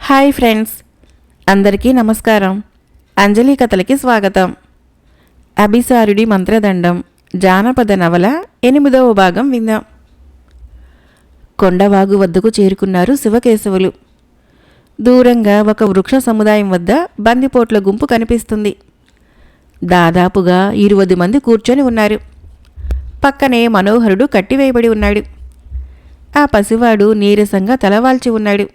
Hi friends, అందరికీ నమస్కారం. అంజలి కథలకి స్వాగతం. అభిసారుడి మంత్రదండం జానపద నవల 8వ భాగం విందాం. కొండవాగు వద్దకు చేరుకున్నారు శివకేశవులు. దూరంగా ఒక వృక్ష సముదాయం వద్ద బందిపోట్ల గుంపు కనిపిస్తుంది. దాదాపుగా 20 మంది కూర్చొని ఉన్నారు. పక్కనే మనోహరుడు కట్టివేయబడి ఉన్నాడు. ఆ పసివాడు నీరసంగా తలవాల్చి ఉన్నాడు.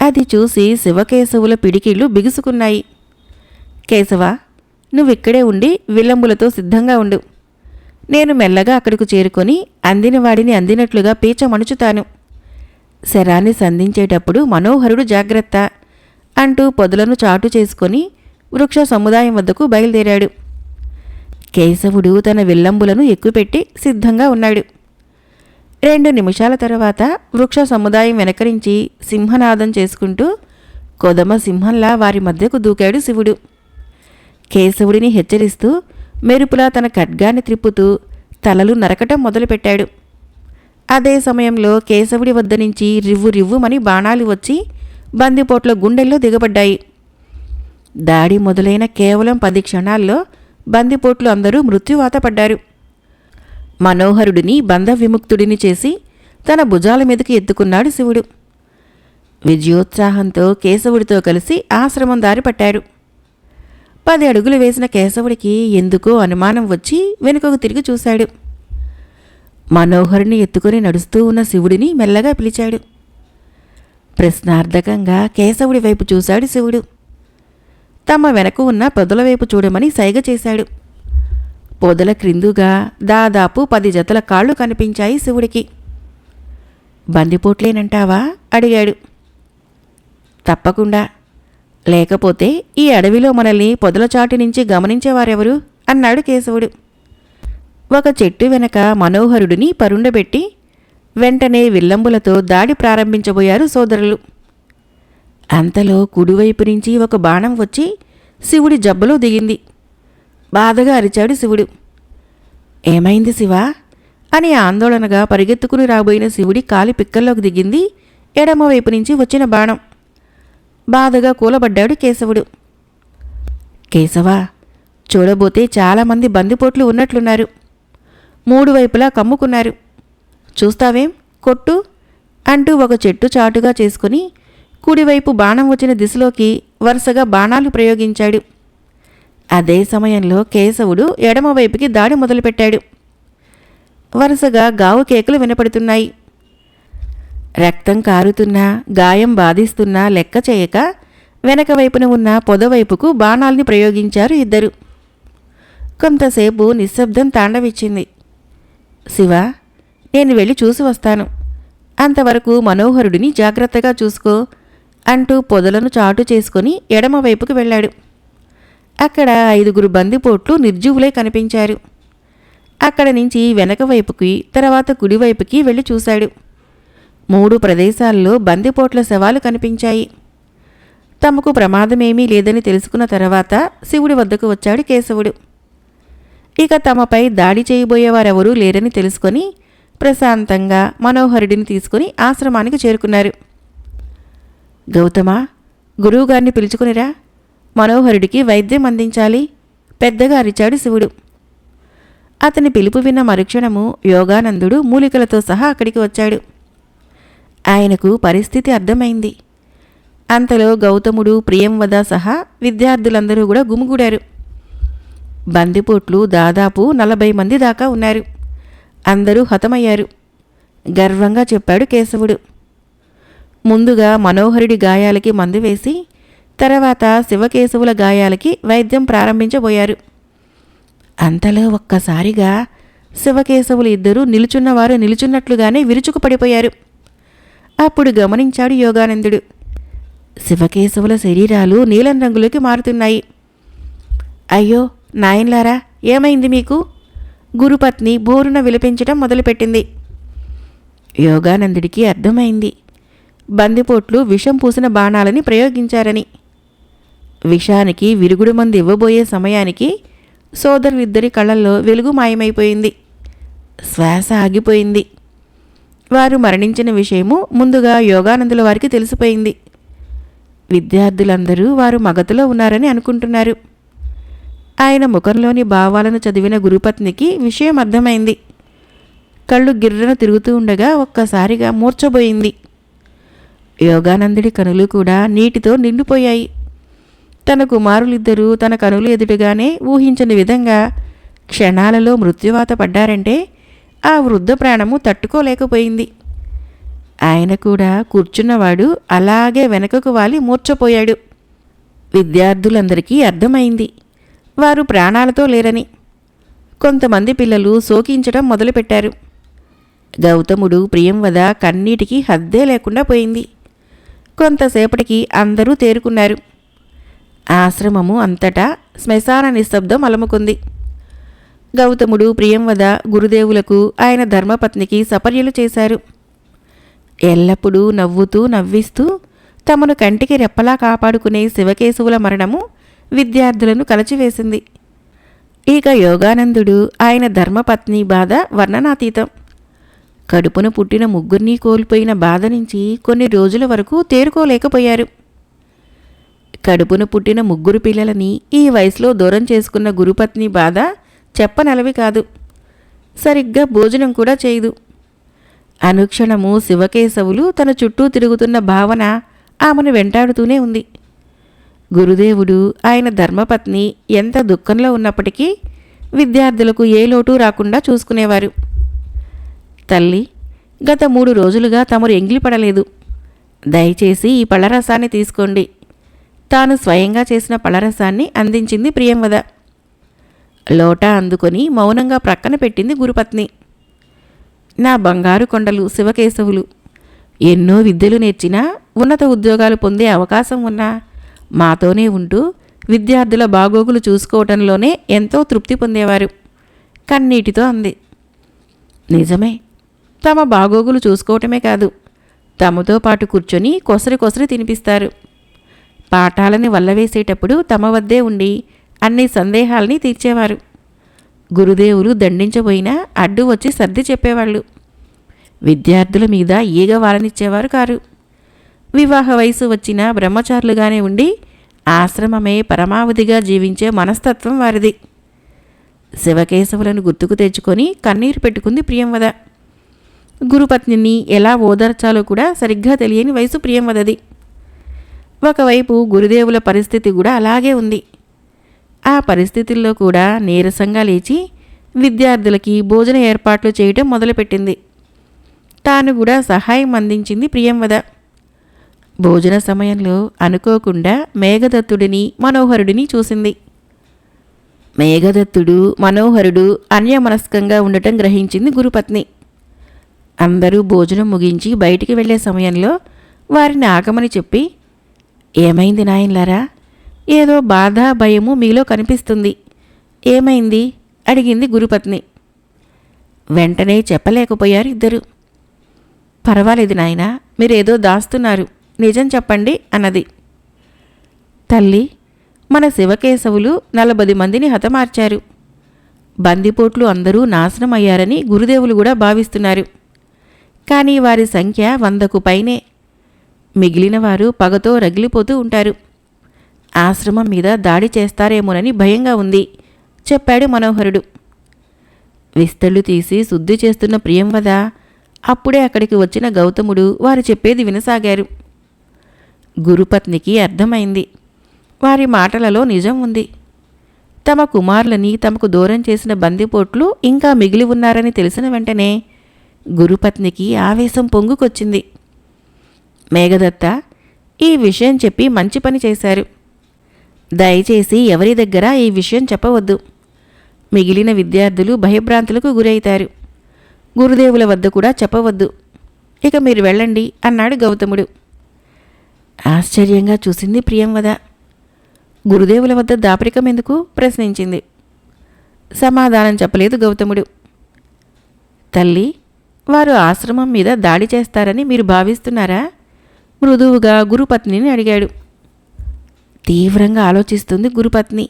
అది చూసి శివకేశవుల పిడికిళ్ళు బిగుసుకున్నాయి. కేశవ, నువ్విక్కడే ఉండి విల్లంబులతో సిద్ధంగా ఉండు. నేను మెల్లగా అక్కడికి చేరుకొని అందిన వాడిని అందినట్లుగా పీచ మణుచుతాను. శరాన్ని సంధించేటప్పుడు మనోహరుడు జాగ్రత్త అంటూ పొదలను చాటు చేసుకొని వృక్ష సముదాయం వద్దకు బయలుదేరాడు. కేశవుడు తన విల్లంబులను ఎక్కుపెట్టి సిద్ధంగా ఉన్నాడు. 2 నిమిషాల తర్వాత వృక్ష సముదాయం వెనకరించి సింహనాదం చేసుకుంటూ కొదమ సింహంలా వారి మధ్యకు దూకాడు శివుడు. కేశవుడిని హెచ్చరిస్తూ మెరుపులా తన ఖడ్గాన్ని త్రిప్పుతూ తలలు నరకటం మొదలుపెట్టాడు. అదే సమయంలో కేశవుడి వద్ద నుంచి రివ్వు రివ్వుమని బాణాలు వచ్చి బందిపోట్ల గుండెల్లో దిగబడ్డాయి. దాడి మొదలైన కేవలం 10 క్షణాల్లో బందిపోట్లు అందరూ మృత్యువాత పడ్డారు. మనోహరుడిని బంధ విముక్తుడిని చేసి తన భుజాల మీదకి ఎత్తుకున్నాడు శివుడు. విజయోత్సాహంతో కేశవుడితో కలిసి ఆశ్రమం దారి పట్టారు. 10 అడుగులు వేసిన కేశవుడికి ఎందుకో అనుమానం వచ్చి వెనుకకు తిరిగి చూశాడు. మనోహరుని ఎత్తుకుని నడుస్తూ ఉన్న శివుడిని మెల్లగా పిలిచాడు. ప్రశ్నార్థకంగా కేశవుడి వైపు చూశాడు శివుడు. తమ వెనక ఉన్న పొదల వైపు చూడమని సైగ చేశాడు. పొదల క్రిందుగా దాదాపు 10 జతల కాళ్ళు కనిపించాయి శివుడికి. బందిపోట్లేనంటావా అడిగాడు. తప్పకుండా, లేకపోతే ఈ అడవిలో మనల్ని పొదల చాటు నుంచి గమనించేవారెవరు అన్నాడు కేశవుడు. ఒక చెట్టు వెనక మనోహరుడిని పరుండబెట్టి వెంటనే విల్లంబులతో దాడి ప్రారంభించబోయారు సోదరులు. అంతలో కుడివైపు నుంచి ఒక బాణం వచ్చి శివుడి జబ్బలో దిగింది. బాధగా అరిచాడు శివుడు. ఏమైంది శివా అని ఆందోళనగా పరిగెత్తుకుని రాబోయిన శివుడి కాలి పిక్కల్లోకి దిగింది ఎడమవైపు నుంచి వచ్చిన బాణం. బాధగా కూలబడ్డాడు కేశవుడు. కేశవా, చూడబోతే చాలామంది బందిపోట్లు ఉన్నట్లున్నారు. 3 వైపులా కమ్ముకున్నారు. చూస్తావేం, కొట్టు అంటూ ఒక చెట్టు చాటుగా చేసుకుని కుడివైపు బాణం వచ్చిన దిశలోకి వరుసగా బాణాలు ప్రయోగించాడు. అదే సమయంలో కేశవుడు ఎడమవైపుకి దాడి మొదలుపెట్టాడు. వరుసగా గావు కేకలు వినపడుతున్నాయి. రక్తం కారుతున్నా, గాయం బాధిస్తున్నా లెక్క చేయక వెనక వైపున ఉన్న పొదవైపుకు బాణాల్ని ప్రయోగించారు ఇద్దరు. కొంతసేపు నిశ్శబ్దం తాండవిచ్చింది. శివ, నేను వెళ్ళి చూసి వస్తాను. అంతవరకు మనోహరుడిని జాగ్రత్తగా చూసుకో అంటూ పొదలను చాటు చేసుకుని ఎడమవైపుకు వెళ్ళాడు. అక్కడ 5 బందిపోట్లు నిర్జీవులై కనిపించారు. అక్కడ నుంచి వెనక వైపుకి, తర్వాత కుడివైపుకి వెళ్ళి చూశాడు. 3 ప్రదేశాల్లో బందిపోట్ల శవాలు కనిపించాయి. తమకు ప్రమాదమేమీ లేదని తెలుసుకున్న తర్వాత శివుడి వద్దకు వచ్చాడు కేశవుడు. ఇక తమపై దాడి చేయబోయేవారెవరూ లేరని తెలుసుకొని ప్రశాంతంగా మనోహరుడిని తీసుకుని ఆశ్రమానికి చేరుకున్నారు. గౌతమ, గురువుగారిని పిలుచుకునిరా, మనోహరుడికి వైద్యం అందించాలి పెద్దగా అరిచాడు శివుడు. అతని పిలుపు విన్న మరుక్షణము యోగానందుడు మూలికలతో సహా అక్కడికి వచ్చాడు. ఆయనకు పరిస్థితి అర్థమైంది. అంతలో గౌతముడు, ప్రియంవద సహా విద్యార్థులందరూ కూడా గుమిగూడారు. బందిపోట్లు దాదాపు 40 మంది దాకా ఉన్నారు. అందరూ హతమయ్యారు గర్వంగా చెప్పాడు కేశవుడు. ముందుగా మనోహరుడి గాయాలకి మందు వేసి తర్వాత శివకేశవుల గాయాలకి వైద్యం ప్రారంభించబోయారు. అంతలో ఒక్కసారిగా శివకేశవులు ఇద్దరూ నిలుచున్నవారు నిలుచున్నట్లుగానే విరుచుకుపడిపోయారు. అప్పుడు గమనించాడు యోగానందుడు. శివకేశవుల శరీరాలు నీలం రంగులోకి మారుతున్నాయి. అయ్యో నాయన్లారా, ఏమైంది మీకు? గురుపత్ని బోరున విలపించటం మొదలుపెట్టింది. యోగానందుడికి అర్థమైంది. బందిపోట్లు విషం పూసిన బాణాలని ప్రయోగించారని. విషానికి విరుగుడు మంది ఇవ్వబోయే సమయానికి సోదరులిద్దరి కళ్ళల్లో వెలుగు మాయమైపోయింది. శ్వాస ఆగిపోయింది. వారు మరణించిన విషయము ముందుగా యోగానందుల వారికి తెలిసిపోయింది. విద్యార్థులందరూ వారు మగతలో ఉన్నారని అనుకుంటున్నారు. ఆయన ముఖంలోని భావాలను చదివిన గురుపత్నికి విషయం అర్థమైంది. కళ్ళు గిర్రన తిరుగుతూ ఉండగా ఒక్కసారిగా మూర్ఛబోయింది. యోగానందుడి కనులు కూడా నీటితో నిండిపోయాయి. తన కుమారులిద్దరూ తన కనులు ఎదుటగానే ఊహించని విధంగా క్షణాలలో మృత్యువాత పడ్డారంటే ఆ వృద్ధ ప్రాణము తట్టుకోలేకపోయింది. ఆయన కూడా కూర్చున్నవాడు అలాగే వెనకకు వాలి మూర్ఛపోయాడు. విద్యార్థులందరికీ అర్థమైంది వారు ప్రాణాలతో లేరని. కొంతమంది పిల్లలు శోకించడం మొదలుపెట్టారు. గౌతముడు ప్రియంవద కన్నీటికి హద్దే లేకుండా పోయింది. కొంతసేపటికి అందరూ తేరుకున్నారు. ఆశ్రమము అంతటా శ్మశాన నిశ్శబ్దం అలముకుంది. గౌతముడు ప్రియంవద గురుదేవులకు ఆయన ధర్మపత్నికి సపర్యలు చేశారు. ఎల్లప్పుడూ నవ్వుతూ నవ్విస్తూ తమను కంటికి రెప్పలా కాపాడుకునే శివకేశవుల మరణము విద్యార్థులను కలచివేసింది. ఇక యోగానందుడు ఆయన ధర్మపత్ని బాధ వర్ణనాతీతం. కడుపున పుట్టిన ముగ్గురినీ కోల్పోయిన బాధ నుంచి కొన్ని రోజుల వరకు తేరుకోలేకపోయారు. కడుపున పుట్టిన ముగ్గురు పిల్లలని ఈ వయసులో దూరం చేసుకున్న గురుపత్ని బాధ చెప్పనలవి కాదు. సరిగ్గా భోజనం కూడా చేయదు. అనుక్షణము శివకేశవులు తన చుట్టూ తిరుగుతున్న భావన ఆమెను వెంటాడుతూనే ఉంది. గురుదేవుడు ఆయన ధర్మపత్ని ఎంత దుఃఖంలో ఉన్నప్పటికీ విద్యార్థులకు ఏ లోటు రాకుండా చూసుకునేవారు. తల్లి, గత 3 రోజులుగా తమరు ఎంగిలిపడలేదు. దయచేసి ఈ పళ్ళరసాన్ని తీసుకోండి. తాను స్వయంగా చేసిన పళ్ళరసాన్ని అందించింది ప్రియంవద. లోటా అందుకొని మౌనంగా ప్రక్కన పెట్టింది గురుపత్ని. నా బంగారు కొండలు శివకేశవులు, ఎన్నో విద్యలు నేర్చినా ఉన్నత ఉద్యోగాలు పొందే అవకాశం ఉన్నా మాతోనే ఉంటూ విద్యార్థుల బాగోగులు చూసుకోవటంలోనే ఎంతో తృప్తి పొందేవారు. కన్నీటితో అంది. నిజమే, తమ బాగోగులు చూసుకోవటమే కాదు, తమతో పాటు కూర్చొని కొసరి కొసరి తినిపిస్తారు. పాఠాలని వల్లవేసేటప్పుడు తమ వద్దే ఉండి అన్ని సందేహాల్ని తీర్చేవారు. గురుదేవులు దండించబోయినా అడ్డు వచ్చి సర్ది చెప్పేవాళ్ళు. విద్యార్థుల మీద ఈగ వాలనిచ్చేవారు కారు. వివాహ వయసు వచ్చిన బ్రహ్మచారులుగానే ఉండి ఆశ్రమమే పరమావధిగా జీవించే మనస్తత్వం వారిది. శివకేశవులను గుర్తుకు తెచ్చుకొని కన్నీరు పెట్టుకుంది ప్రియంవద. గురుపత్నిని ఎలా ఓదార్చాలో కూడా సరిగ్గా తెలియని వయసు ప్రియంవదది. ఒకవైపు గురుదేవుల పరిస్థితి కూడా అలాగే ఉంది. ఆ పరిస్థితుల్లో కూడా నీరసంగా లేచి విద్యార్థులకి భోజన ఏర్పాట్లు చేయడం మొదలుపెట్టింది. తాను కూడా సహాయం అందించింది ప్రియంవద. భోజన సమయంలో అనుకోకుండా మేఘదత్తుడిని మనోహరుడిని చూసింది. మేఘదత్తుడు మనోహరుడు అన్యమనస్కంగా ఉండటం గ్రహించింది గురుపత్ని. అందరూ భోజనం ముగించి బయటికి వెళ్లే సమయంలో వారిని ఆగమని చెప్పి, ఏమైంది నాయన్లారా, ఏదో బాధ భయము మీలో కనిపిస్తుంది, ఏమైంది అడిగింది గురుపత్ని. వెంటనే చెప్పలేకపోయారు ఇద్దరు. పర్వాలేదు నాయనా, మీరేదో దాస్తున్నారు, నిజం చెప్పండి అన్నది. తల్లి, మన శివకేశవులు 40 మందిని హతమార్చారు. బందిపోట్లు అందరూ నాశనం అయ్యారని గురుదేవులు కూడా భావిస్తున్నారు. కానీ వారి సంఖ్య 100కు పైనే. మిగిలిన వారు పగతో రగిలిపోతూ ఉంటారు. ఆశ్రమం మీద దాడి చేస్తారేమోనని భయంగా ఉంది చెప్పాడు మనోహరుడు. విస్తళ్ళు తీసి శుద్ధి చేస్తున్న ప్రియంవద అప్పుడే అక్కడికి వచ్చిన గౌతముడు వారు చెప్పేది వినసాగారు. గురుపత్నికి అర్థమైంది, వారి మాటలలో నిజం ఉంది. తమ కుమారులని తమకు దూరం చేసిన బందిపోట్లు ఇంకా మిగిలి ఉన్నారని తెలిసిన వెంటనే గురుపత్నికి ఆవేశం పొంగుకొచ్చింది. మేఘదత్త, ఈ విషయం చెప్పి మంచి పని చేశారు. దయచేసి ఎవరి దగ్గర ఈ విషయం చెప్పవద్దు. మిగిలిన విద్యార్థులు భయభ్రాంతులకు గురవుతారు. గురుదేవుల వద్ద కూడా చెప్పవద్దు. ఇక మీరు వెళ్ళండి అన్నాడు గౌతముడు. ఆశ్చర్యంగా చూసింది ప్రియంవద. గురుదేవుల వద్ద దాపరికం ఎందుకు ప్రశ్నించింది. సమాధానం చెప్పలేదు గౌతముడు. తల్లి, వారు ఆశ్రమం మీద దాడి చేస్తారని మీరు భావిస్తున్నారా? మృదువుగా గురుపత్నిని అడిగాడు. తీవ్రంగా ఆలోచిస్తుంది గురుపత్ని.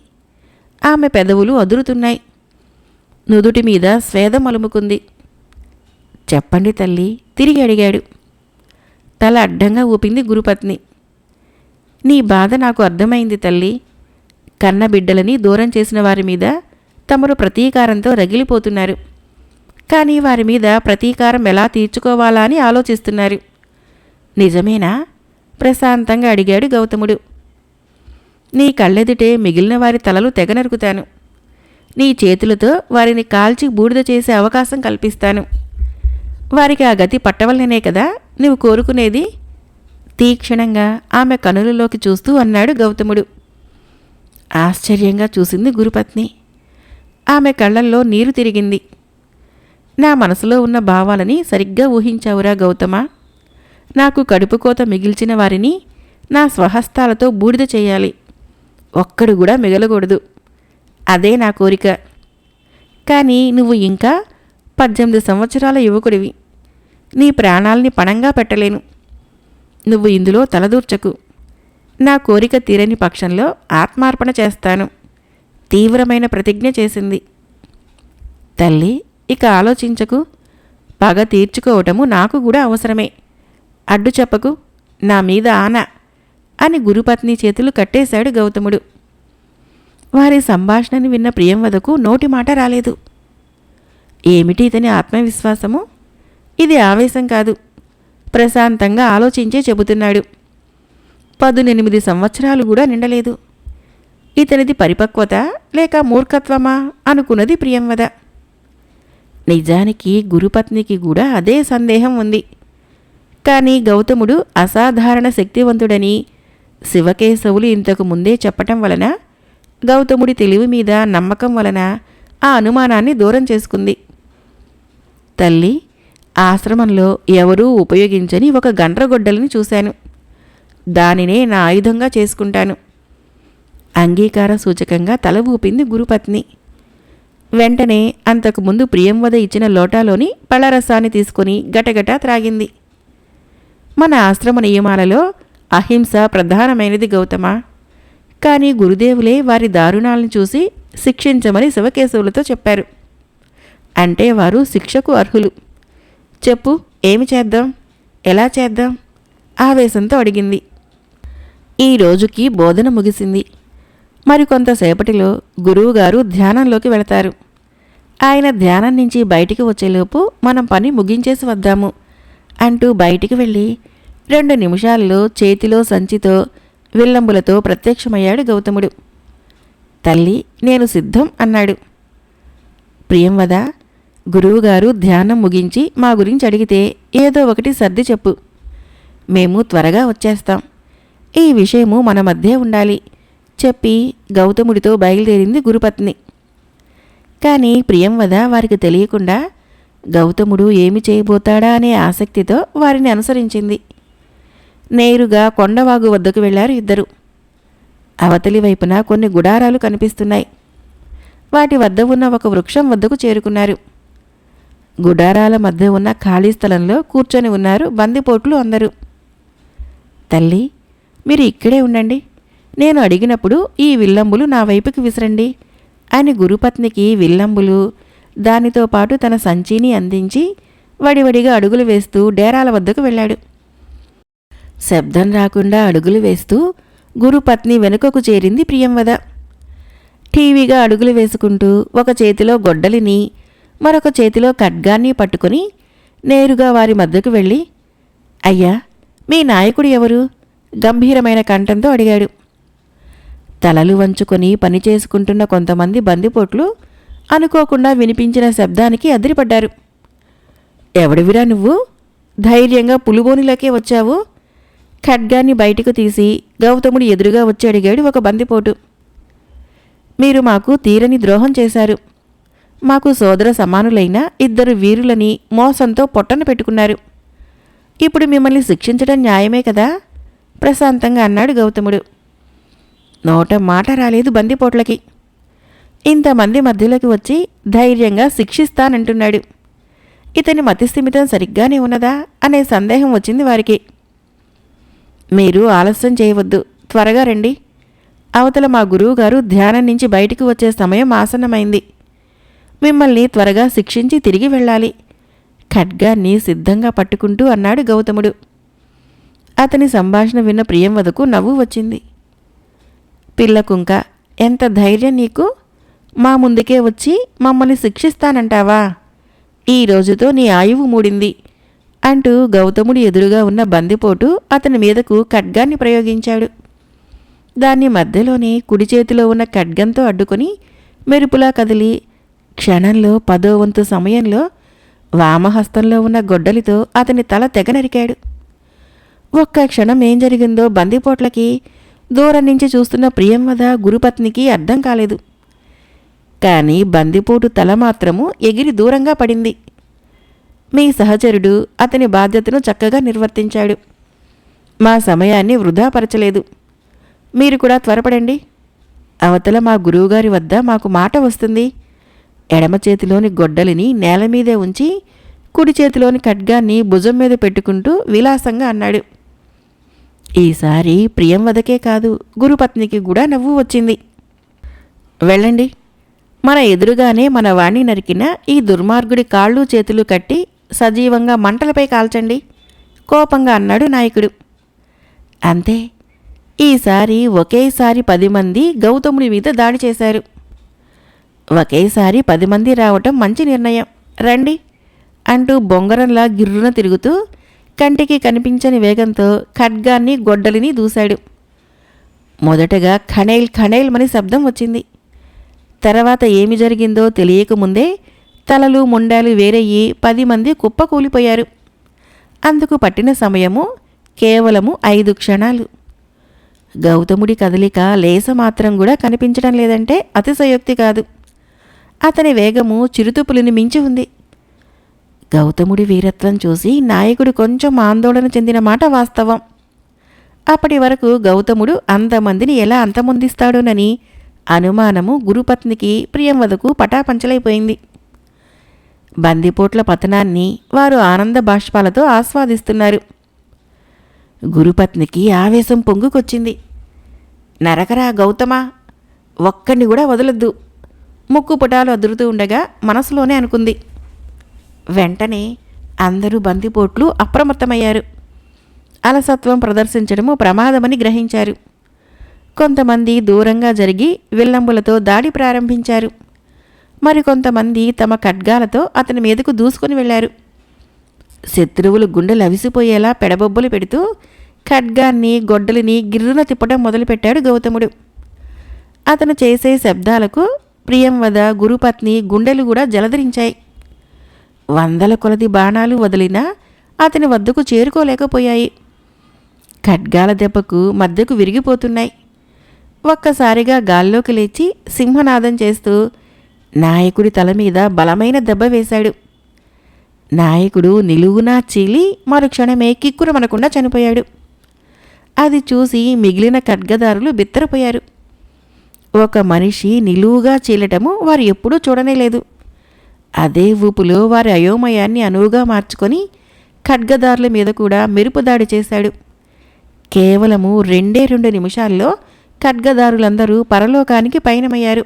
ఆమె పెదవులు అదురుతున్నాయి. నుదుటి మీద స్వేదం అలుముకుంది. చెప్పండి తల్లి తిరిగి అడిగాడు. తల అడ్డంగా ఊపింది గురుపత్ని. నీ బాధ నాకు అర్థమైంది తల్లి. కన్న బిడ్డలని దూరం చేసిన వారి మీద తమరు ప్రతీకారంతో రగిలిపోతున్నారు. కానీ వారి మీద ప్రతీకారం ఎలా తీర్చుకోవాలా అని ఆలోచిస్తున్నారు. నిజమేనా? ప్రశాంతంగా అడిగాడు గౌతముడు. నీ కళ్ళెదుటే మిగిలిన వారి తలలు తెగ నరుకుతాను. నీ చేతులతో వారిని కాల్చి బూడిద చేసే అవకాశం కల్పిస్తాను. వారికి ఆ గతి పట్టవల్లనే కదా నువ్వు కోరుకునేది? తీక్షణంగా ఆమె కనులలోకి చూస్తూ అన్నాడు గౌతముడు. ఆశ్చర్యంగా చూసింది గురుపత్ని. ఆమె కళ్ళల్లో నీరు తిరిగింది. నా మనసులో ఉన్న భావాలని సరిగ్గా ఊహించావురా గౌతమ. నాకు కడుపుకోత మిగిల్చిన వారిని నా స్వహస్తాలతో బూడిద చేయాలి. ఒక్కడు కూడా మిగలకూడదు. అదే నా కోరిక. కానీ నువ్వు ఇంకా 18 సంవత్సరాల యువకుడివి. నీ ప్రాణాల్ని పణంగా పెట్టలేను. నువ్వు ఇందులో తలదూర్చకు. నా కోరిక తీరని పక్షంలో ఆత్మార్పణ చేస్తాను. తీవ్రమైన ప్రతిజ్ఞ చేసింది. తల్లి, ఇక ఆలోచించకు. పగ తీర్చుకోవటము నాకు కూడా అవసరమే. అడ్డు చెప్పకు. నా మీద ఆన అని గురుపత్ని చేతులు కట్టేశాడు గౌతముడు. వారి సంభాషణని విన్న ప్రియంవదకు నోటి మాట రాలేదు. ఏమిటి ఇతని ఆత్మవిశ్వాసము? ఇది ఆవేశం కాదు. ప్రశాంతంగా ఆలోచించే చెబుతున్నాడు. 18 సంవత్సరాలు కూడా నిండలేదు. ఇతనిది పరిపక్వత లేక మూర్ఖత్వమా అనుకున్నది ప్రియంవద. నిజానికి గురుపత్నికి కూడా అదే సందేహం ఉంది. కానీ గౌతముడు అసాధారణ శక్తివంతుడని శివకేశవులు ఇంతకు ముందే చెప్పటం వలన, గౌతముడి తెలివి మీద నమ్మకం వలన ఆ అనుమానాన్ని దూరం చేసుకుంది. తల్లి, ఆశ్రమంలో ఎవరూ ఉపయోగించని ఒక గండ్రగొడ్డలిని చూశాను. దానినే నా ఆయుధంగా చేసుకుంటాను. అంగీకార సూచకంగా తల ఊపింది గురుపత్ని. వెంటనే అంతకుముందు ప్రియంవద ఇచ్చిన లోటాలోని పళ్ళరసాన్ని తీసుకుని గటగటా త్రాగింది. మన ఆశ్రమ నియమాలలో అహింస ప్రధానమైనది గౌతమ. కానీ గురుదేవులే వారి దారుణాలను చూసి శిక్షించమని శివకేశవులతో చెప్పారు. అంటే వారు శిక్షకు అర్హులు. చెప్పు, ఏమి చేద్దాం? ఎలా చేద్దాం? ఆవేశంతో అడిగింది. ఈ రోజుకి బోధన ముగిసింది. మరికొంతసేపటిలో గురువుగారు ధ్యానంలోకి వెళతారు. ఆయన ధ్యానం నుంచి బయటికి వచ్చేలోపు మనం పని ముగించేసి వద్దాము అంటూ బయటికి వెళ్ళి 2 నిమిషాల్లో చేతిలో సంచితో విల్లంబులతో ప్రత్యక్షమయ్యాడు గౌతముడు. తల్లి, నేను సిద్ధం అన్నాడు. ప్రియంవద, గురువుగారు ధ్యానం ముగించి మా గురించి అడిగితే ఏదో ఒకటి సర్ది చెప్పు. మేము త్వరగా వచ్చేస్తాం. ఈ విషయము మన మధ్య ఉండాలి చెప్పి గౌతముడితో బయలుదేరింది గురుపత్ని. కానీ ప్రియంవద వారికి తెలియకుండా గౌతముడు ఏమి చేయబోతాడా అనే ఆసక్తితో వారిని అనుసరించింది. నేరుగా కొండవాగు వద్దకు వెళ్లారు ఇద్దరు. అవతలి వైపున కొన్ని గుడారాలు కనిపిస్తున్నాయి. వాటి వద్ద ఉన్న ఒక వృక్షం వద్దకు చేరుకున్నారు. గుడారాల మధ్య ఉన్న ఖాళీ స్థలంలో కూర్చొని ఉన్నారు బందిపోట్లు అందరూ. తల్లి, మీరు ఇక్కడే ఉండండి. నేను అడిగినప్పుడు ఈ విల్లంబులు నా వైపుకి విసరండి అని గురుపత్నికి విల్లంబులు, దానితో పాటు తన సంచిని అందించి వడివడిగా అడుగులు వేస్తూ డేరాల వద్దకు వెళ్ళాడు. శబ్దం రాకుండా అడుగులు వేస్తూ గురుపత్ని వెనుకకు చేరింది ప్రియంవద. టీవీగా అడుగులు వేసుకుంటూ ఒక చేతిలో గొడ్డలిని మరొక చేతిలో ఖడ్గాన్ని పట్టుకుని నేరుగా వారి మధ్యకు వెళ్ళి, అయ్యా, మీ నాయకుడు ఎవరు? గంభీరమైన కంఠంతో అడిగాడు. తలలు వంచుకొని పని చేసుకుంటున్న కొంతమంది బందిపోట్లు అనుకోకుండా వినిపించిన శబ్దానికి అదిరిపడ్డారు. ఎవడివిరా నువ్వు? ధైర్యంగా పులిబోనిలోకే వచ్చావు? ఖడ్గాన్ని బయటకు తీసి గౌతముడు ఎదురుగా వచ్చి అడిగాడు ఒక బందిపోటు. మీరు మాకు తీరని ద్రోహం చేశారు. మాకు సోదర సమానులైన 2 వీరులని మోసంతో పొట్టన పెట్టుకున్నారు. ఇప్పుడు మిమ్మల్ని శిక్షించడం న్యాయమే కదా? ప్రశాంతంగా అన్నాడు గౌతముడు. నోట మాట రాలేదు బందిపోట్లకి. ఇంతమంది మధ్యలోకి వచ్చి ధైర్యంగా శిక్షిస్తానంటున్నాడు. ఇతని మతిస్థిమితం సరిగ్గానే ఉన్నదా అనే సందేహం వచ్చింది వారికి. మీరు ఆలస్యం చేయవద్దు, త్వరగా రండి. అవతల మా గురువుగారు ధ్యానం నుంచి బయటికి వచ్చే సమయం ఆసన్నమైంది. మిమ్మల్ని త్వరగా శిక్షించి తిరిగి వెళ్ళాలి. ఖడ్గాన్ని సిద్ధంగా పట్టుకుంటూ అన్నాడు గౌతముడు. అతని సంభాషణ విన్న ప్రియంవదకు నవ్వు వచ్చింది. పిల్ల కుంక, ఎంత ధైర్యం నీకు? మా ముందుకే వచ్చి మమ్మల్ని శిక్షిస్తానంటావా? ఈ రోజుతో నీ ఆయువు మూడింది అంటూ గౌతముడి ఎదురుగా ఉన్న బందిపోటు అతని మీదకు ఖడ్గాన్ని ప్రయోగించాడు. దాన్ని మధ్యలోనే కుడి చేతిలో ఉన్న ఖడ్గంతో అడ్డుకొని మెరుపులా కదిలి క్షణంలో 10వ వంతు సమయంలో వామహస్తంలో ఉన్న గొడ్డలితో అతని తల తెగ నరికాడు. ఒక్క క్షణం ఏం జరిగిందో బందిపోట్లకి, దూరం నుంచి చూస్తున్న ప్రియంవద గురుపత్నికి అర్థం కాలేదు. కానీ బందిపోటు తల మాత్రము ఎగిరి దూరంగా పడింది. మీ సహచరుడు అతని బాధ్యతను చక్కగా నిర్వర్తించాడు. మా సమయాన్ని వృధాపరచలేదు. మీరు కూడా త్వరపడండి. అవతల మా గురువుగారి వద్ద మాకు మాట వస్తుంది. ఎడమ చేతిలోని గొడ్డలిని నేల మీదే ఉంచి కుడి చేతిలోని ఖడ్గాన్ని భుజం మీద పెట్టుకుంటూ విలాసంగా అన్నాడు. ఈసారి ప్రియంవదకే కాదు, గురుపత్నికి కూడా నవ్వు వచ్చింది. వెళ్ళండి, మన ఎదురుగానే మన వాణ్ణి నరికిన ఈ దుర్మార్గుడి కాళ్ళు చేతులు కట్టి సజీవంగా మంటలపై కాల్చండి, కోపంగా అన్నాడు నాయకుడు. అంతే, ఈసారి ఒకేసారి 10 మంది గౌతముడి మీద దాడి చేశారు. ఒకేసారి 10 మంది రావటం మంచి నిర్ణయం, రండి అంటూ బొంగరంలా గిర్రున తిరుగుతూ కంటికి కనిపించని వేగంతో ఖడ్గాన్ని గొడ్డలిని దూశాడు. మొదటగా ఖణేల్ ఖణేల్ మని శబ్దం వచ్చింది. తర్వాత ఏమి జరిగిందో తెలియకముందే తలలు ముండాలు వేరయ్యి 10 మంది కుప్పకూలిపోయారు. అందుకు పట్టిన సమయము కేవలము 5 క్షణాలు. గౌతముడి కదలిక లేసమాత్రం కూడా కనిపించడం లేదంటే అతిశయోక్తి కాదు. అతని వేగము చిరుతుపులిని మించి ఉంది. గౌతముడి వీరత్వం చూసి నాయకుడు కొంచెం ఆందోళన చెందిన మాట వాస్తవం. అప్పటి వరకు గౌతముడు అంతమందిని ఎలా అంతమొందిస్తాడోనని అనుమానము గురుపత్నికి ప్రియంవదకు పటాపంచలైపోయింది. బందిపోట్ల పతనాన్ని వారు ఆనంద బాష్పాలతో ఆస్వాదిస్తున్నారు. గురుపత్నికి ఆవేశం పొంగుకొచ్చింది. నరకరా గౌతమా, ఒక్కడిని కూడా వదలొద్దు, ముక్కు పుటాలు అదురుతూ ఉండగా మనసులోనే అనుకుంది. వెంటనే అందరూ బందిపోట్లు అప్రమత్తమయ్యారు. అలసత్వం ప్రదర్శించడము ప్రమాదమని గ్రహించారు. కొంతమంది దూరంగా జరిగి విల్లంబులతో దాడి ప్రారంభించారు. మరికొంతమంది తమ ఖడ్గాలతో అతని మీదకు దూసుకొని వెళ్లారు. శత్రువులు గుండెలు అవిసిపోయేలా పెడబొబ్బలు పెడుతూ ఖడ్గాన్ని గొడ్డలిని గిర్రున తిప్పడం మొదలుపెట్టాడు గౌతముడు. అతను చేసే శబ్దాలకు ప్రియంవద గురుపత్ని గుండెలు కూడా జలధరించాయి. 100 కొలది బాణాలు వదిలినా అతని వద్దకు చేరుకోలేకపోయాయి. ఖడ్గాల దెబ్బకు మధ్యకు విరిగిపోతున్నాయి. ఒక్కసారిగా గాల్లోకి లేచి సింహనాదం చేస్తూ నాయకుడి తల మీద బలమైన దెబ్బ వేశాడు. నాయకుడు నిలువునా చీలి మరుక్షణమే కిక్కురమనకుండా చనిపోయాడు. అది చూసి మిగిలిన ఖడ్గదారులు బిత్తరపోయారు. ఒక మనిషి నిలువుగా చీలటము వారు ఎప్పుడూ చూడనేలేదు. అదే ఊపులో వారి అయోమయాన్ని అనువుగా మార్చుకొని ఖడ్గదారుల మీద కూడా మెరుపు దాడి చేశాడు. కేవలము 2 నిమిషాల్లో ఖడ్గదారులందరూ పరలోకానికి పయనమయ్యారు.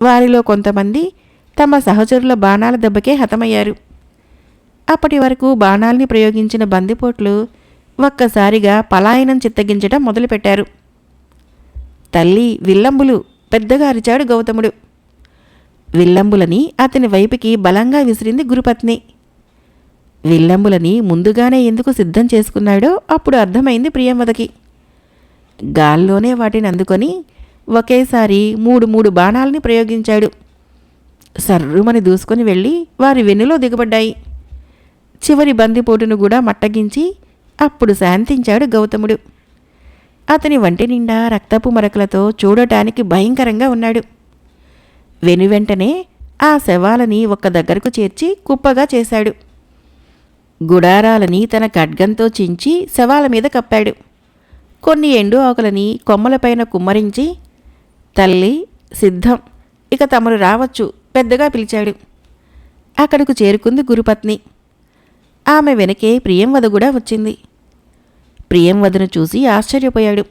వారిలో కొంతమంది తమ సహచరుల బాణాల దెబ్బకే హతమయ్యారు. అప్పటి వరకు బాణాల్ని ప్రయోగించిన బందిపోట్లు ఒక్కసారిగా పలాయనం చిత్తగించడం మొదలుపెట్టారు. తల్లి, విల్లంబులు, పెద్దగా అరిచాడు గౌతముడు. విల్లంబులని అతని వైపుకి బలంగా విసిరింది గురుపత్ని. విల్లంబులని ముందుగానే ఎందుకు సిద్ధం చేసుకున్నాడో అప్పుడు అర్థమైంది ప్రియంవదకి. గాల్లోనే వాటిని అందుకొని ఒకేసారి 3 బాణాలని ప్రయోగించాడు. సర్రుమని దూసుకొని వెళ్ళి వారి వెన్నులో దిగబడ్డాయి. చివరి బందిపోటును కూడా మట్టగించి అప్పుడు శాంతించాడు గౌతముడు. అతని వంటి నిండా రక్తపు మరకలతో చూడటానికి భయంకరంగా ఉన్నాడు. వెనువెంటనే ఆ శవాలని ఒక్క దగ్గరకు చేర్చి కుప్పగా చేశాడు. గుడారాలని తన ఖడ్గంతో చించి శవాల మీద కప్పాడు. కొన్ని ఎండు ఆకులని కొమ్మలపైన కుమ్మరించి, తల్లి సిద్ధం, ఇక తమరు రావచ్చు, పెద్దగా పిలిచాడు. అక్కడకు చేరుకుంది గురుపత్ని. ఆమె వెనకే ప్రియంవద కూడా వచ్చింది. ప్రియంవదను చూసి ఆశ్చర్యపోయాడు.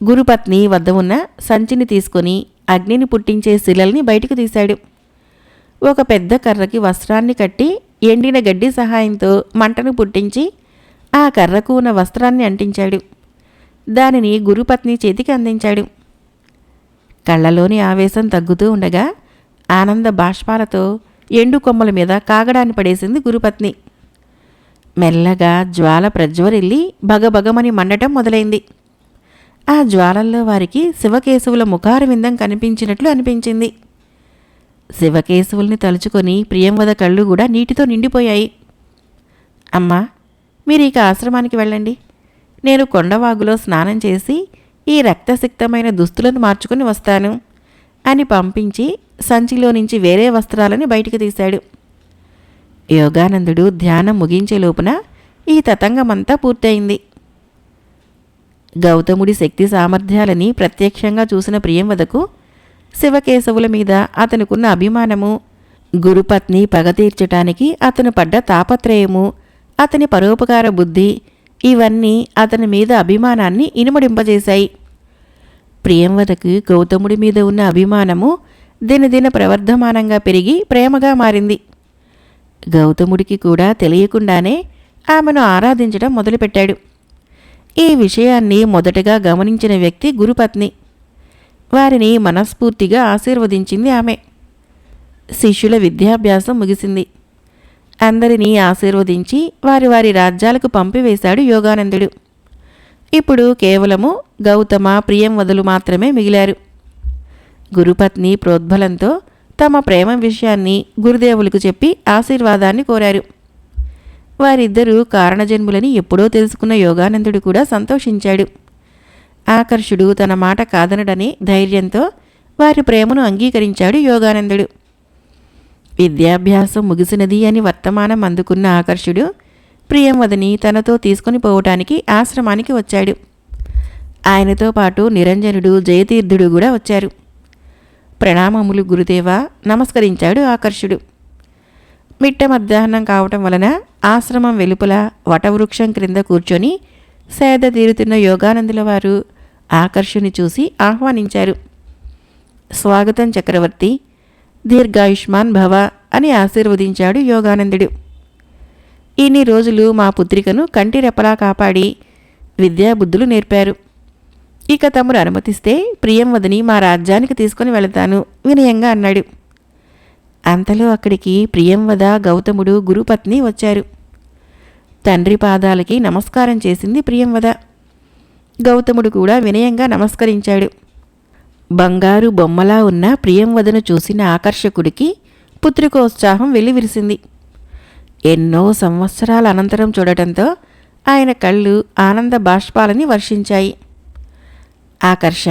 గురుపత్ని వద్ద ఉన్న సంచిని తీసుకొని అగ్నిని పుట్టించే శిలల్ని బయటకు తీశాడు. ఒక పెద్ద కర్రకి వస్త్రాన్ని కట్టి ఎండిన గడ్డి సహాయంతో మంటను పుట్టించి ఆ కర్రకు ఉన్న వస్త్రాన్ని అంటించాడు. దానిని గురుపత్ని చేతికి అందించాడు. కళ్ళలోని ఆవేశం తగ్గుతూ ఉండగా ఆనంద బాష్పాలతో ఎండు కొమ్మల మీద కాగడాన్ని పడేసింది గురుపత్ని. మెల్లగా జ్వాల ప్రజ్వరిల్లి భగభగమని మండటం మొదలైంది. ఆ జ్వాలల్లో వారికి శివకేశవుల ముఖారవిందం కనిపించినట్లు అనిపించింది. శివకేశవుల్ని తలుచుకొని ప్రియంవద కళ్ళు కూడా నీటితో నిండిపోయాయి. అమ్మా, మీరీక ఆశ్రమానికి వెళ్ళండి. నేను కొండవాగులో స్నానం చేసి ఈ రక్తసిక్తమైన దుస్తులను మార్చుకుని వస్తాను అని పంపించి సంచిలో నుంచి వేరే వస్త్రాలని బయటికి తీశాడు. యోగానందుడు ధ్యానం ముగించే లోపున ఈ తతంగమంతా పూర్తయింది. గౌతముడి శక్తి సామర్థ్యాలని ప్రత్యక్షంగా చూసిన ప్రియంవదకు శివకేశవుల మీద అతనుకున్న అభిమానము, గురుపత్ని పగ తీర్చటానికి అతను పడ్డ తాపత్రయము, అతని పరోపకార బుద్ధి ఇవన్నీ అతని మీద అభిమానాన్ని ఇనుమడింపజేశాయి. ప్రియంవదకు గౌతముడి మీద ఉన్న అభిమానము దినదిన ప్రవర్ధమానంగా పెరిగి ప్రేమగా మారింది. గౌతముడికి కూడా తెలియకుండానే ఆమెను ఆరాధించడం మొదలుపెట్టాడు. ఈ విషయాన్ని మొదటగా గమనించిన వ్యక్తి గురుపత్ని. వారిని మనస్ఫూర్తిగా ఆశీర్వదించింది ఆమె. శిష్యుల విద్యాభ్యాసం ముగిసింది. అందరినీ ఆశీర్వదించి వారి వారి రాజ్యాలకు పంపివేశాడు యోగానందుడు. ఇప్పుడు కేవలము గౌతమ, ప్రియంవదులు మాత్రమే మిగిలారు. గురుపత్ని ప్రోద్బలంతో తమ ప్రేమ విషయాన్ని గురుదేవులకు చెప్పి ఆశీర్వాదాన్ని కోరారు. వారిద్దరూ కారణజన్ములని ఎప్పుడో తెలుసుకున్న యోగానందుడు కూడా సంతోషించాడు. ఆకర్షుడు తన మాట కాదనడనే ధైర్యంతో వారి ప్రేమను అంగీకరించాడు యోగానందుడు. విద్యాభ్యాసం ముగిసినది అని వర్తమానం అందుకున్న ఆకర్షుడు ప్రియంవదని తనతో తీసుకుని పోవటానికి ఆశ్రమానికి వచ్చాడు. ఆయనతో పాటు నిరంజనుడు, జయతీర్థుడు కూడా వచ్చారు. ప్రణామములు గురుదేవా, నమస్కరించాడు ఆకర్షుడు. మిట్ట మధ్యాహ్నం కావటం వలన ఆశ్రమం వెలుపల వటవృక్షం క్రింద కూర్చొని సేద తీరుతున్న యోగానందుల వారు ఆకర్షుని చూసి ఆహ్వానించారు. స్వాగతం చక్రవర్తి, దీర్ఘాయుష్మాన్ భవ అని ఆశీర్వదించాడు యోగానందుడు. ఇన్ని రోజులు మా పుత్రికను కంటి రెప్పలా కాపాడి విద్యాబుద్ధులు నేర్పారు. ఇక తమరు అనుమతిస్తే ప్రియంవదని మా రాజ్యానికి తీసుకుని వెళతాను వినయంగా అన్నాడు. అంతలో అక్కడికి ప్రియంవద, గౌతముడు, గురుపత్ని వచ్చారు. తండ్రి పాదాలకి నమస్కారం చేసింది ప్రియంవద. గౌతముడు కూడా వినయంగా నమస్కరించాడు. బంగారు బొమ్మలా ఉన్న ప్రియంవదను చూసిన ఆకర్షకుడికి పుత్రికోత్సాహం వెల్లివిరిసింది. ఎన్నో సంవత్సరాల అనంతరం చూడటంతో ఆయన కళ్ళు ఆనంద బాష్పాలని వర్షించాయి. ఆకర్ష,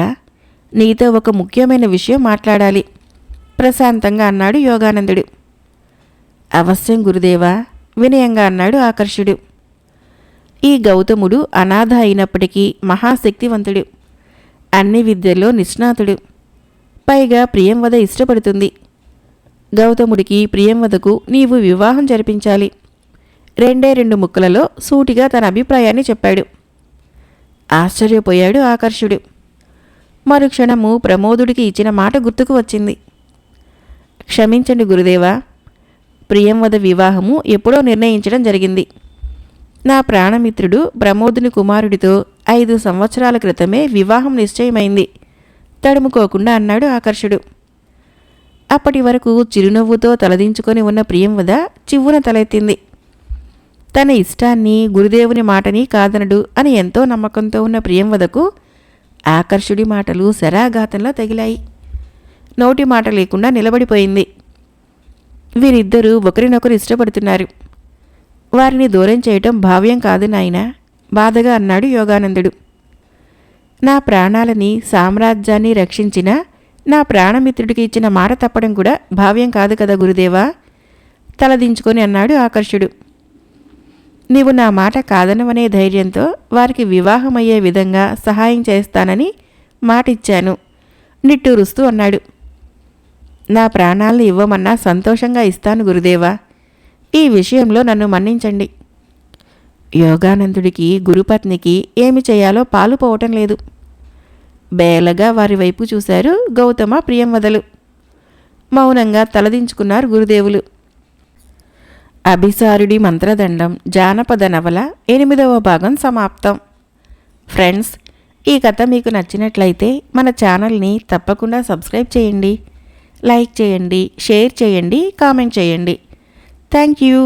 నీతో ఒక ముఖ్యమైన విషయం మాట్లాడాలి ప్రశాంతంగా అన్నాడు యోగానందుడు. అవశ్యం గురుదేవా, వినయంగా అన్నాడు ఆకర్షుడు. ఈ గౌతముడు అనాథ అయినప్పటికీ మహాశక్తివంతుడు, అన్ని విద్యల్లో నిష్ణాతుడు, పైగా ప్రియంవద ఇష్టపడుతుంది. గౌతముడికి ప్రియంవదకు నీవు వివాహం జరిపించాలి. 2 ముక్కలలో సూటిగా తన అభిప్రాయాన్ని చెప్పాడు. ఆశ్చర్యపోయాడు ఆకర్షుడు. మరుక్షణము ప్రమోదుడికి ఇచ్చిన మాట గుర్తుకు వచ్చింది. క్షమించండి గురుదేవా, ప్రియంవద వివాహము ఎప్పుడో నిర్ణయించడం జరిగింది. నా ప్రాణమిత్రుడు ప్రమోదుని కుమారుడితో 5 సంవత్సరాల క్రితమే వివాహం నిశ్చయమైంది తడుముకోకుండా అన్నాడు ఆకర్షుడు. అప్పటి వరకు చిరునవ్వుతో తలదించుకొని ఉన్న ప్రియంవద చివ్వున తలెత్తింది. తన ఇష్టాన్ని, గురుదేవుని మాటని కాదనడు అని ఎంతో నమ్మకంతో ఉన్న ప్రియంవదకు ఆకర్షుడి మాటలు శరాఘాతంలో తగిలాయి. నోటి మాట లేకుండా నిలబడిపోయింది. వీరిద్దరూ ఒకరినొకరు ఇష్టపడుతున్నారు. వారిని దూరం చేయటం భావ్యం కాదు నాయనా, బాధగా అన్నాడు యోగానందుడు. నా ప్రాణాలని, సామ్రాజ్యాన్ని రక్షించిన నా ప్రాణమిత్రుడికి ఇచ్చిన మాట తప్పడం కూడా భావ్యం కాదు కదా గురుదేవా, తలదించుకొని అన్నాడు ఆకర్షుడు. నీవు నా మాట కాదనవనే ధైర్యంతో వారికి వివాహమయ్యే విధంగా సహాయం చేస్తానని మాటిచ్చాను నిట్టూరుస్తూ అన్నాడు. నా ప్రాణాలను ఇవ్వమన్నా సంతోషంగా ఇస్తాను గురుదేవా, ఈ విషయంలో నన్ను మన్నించండి. యోగానందుడికి, గురుపత్నికి ఏమి చేయాలో పాలుపోవటం లేదు. బేలగా వారి వైపు చూశారు గౌతమ, ప్రియంవదలు. మౌనంగా తలదించుకున్నారు గురుదేవులు. అభిసారుడి మంత్రదండం జానపద నవల 8వ భాగం సమాప్తం. ఫ్రెండ్స్, ఈ కథ మీకు నచ్చినట్లయితే మన ఛానల్ని తప్పకుండా సబ్స్క్రైబ్ చేయండి, లైక్ చేయండి, షేర్ చేయండి, కామెంట్ చేయండి. Thank you.